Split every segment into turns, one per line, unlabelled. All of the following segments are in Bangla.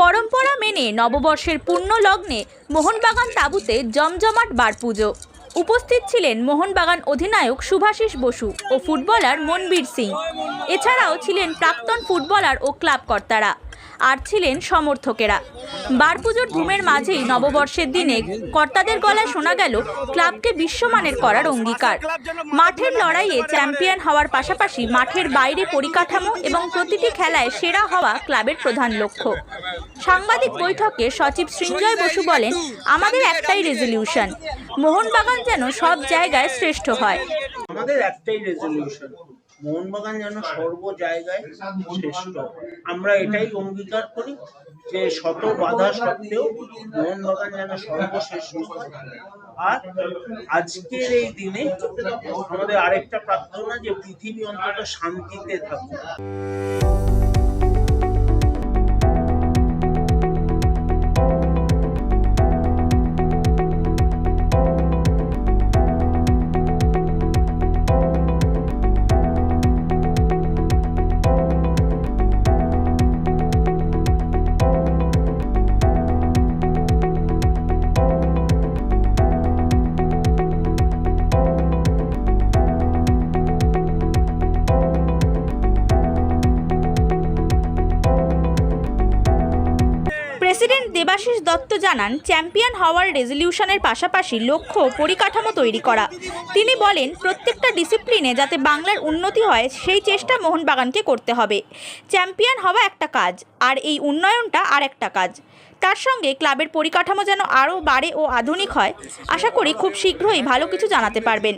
পরম্পরা মেনে নববর্ষের পূর্ণ লগ্নে মোহনবাগান তাঁবুতে জমজমাট বার পুজো। উপস্থিত ছিলেন মোহনবাগান অধিনায়ক শুভাশিস বসু ও ফুটবলার মনবীর সিং। এছাড়াও ছিলেন প্রাক্তন ফুটবলার ও ক্লাব কর্তারা, আর ছিলেন সমর্থকেরা। বার পুজোর ধুমের মাঝেই নববর্ষের দিনে কর্তাদের গলায় শোনা গেল ক্লাবকে বিশ্বমানের করার অঙ্গীকার। মাঠের লড়াইয়ে চ্যাম্পিয়ন হওয়ার পাশাপাশি মাঠের বাইরে পরিকাঠামো এবং প্রতিটি খেলায় সেরা হওয়া ক্লাবের প্রধান লক্ষ্য। সাংবাদিক বৈঠকে সচিব সৃঞ্জয় বসু বলেন, আমাদের একটাই রেজলিউশন, মোহনবাগান যেন সব জায়গায় শ্রেষ্ঠ হয়।
আমাদের একটাই রেজলিউশন, মোহনবাগান যেন সর্ব জায়গায় শ্রেষ্ঠ। আমরা এটাই অঙ্গীকার করি যে শত বাধা সত্ত্বেও মোহনবাগান যেন সর্বশ্রেষ্ঠ হয়। আর আজকের এই দিনে আমাদের আরেকটা প্রার্থনা যে পৃথিবী অন্তত শান্তিতে থাকুক।
প্রেসিডেন্ট দেবাশিস দত্ত জানান, চ্যাম্পিয়ন হওয়ার রেজলিউশনের পাশাপাশি লক্ষ্য পরিকাঠামো তৈরি করা। তিনি বলেন, প্রত্যেকটা ডিসিপ্লিনে যাতে বাংলার উন্নতি হয় সেই চেষ্টা মোহনবাগানকে করতে হবে। চ্যাম্পিয়ন হওয়া একটা কাজ, আর এই উন্নয়নটা আর একটা কাজ। তার সঙ্গে ক্লাবের পরিকাঠামো যেন আরও বাড়ে ও আধুনিক হয়। আশা করি খুব শীঘ্রই ভালো কিছু জানাতে পারবেন।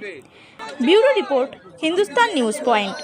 Bureau report, Hindustan news point.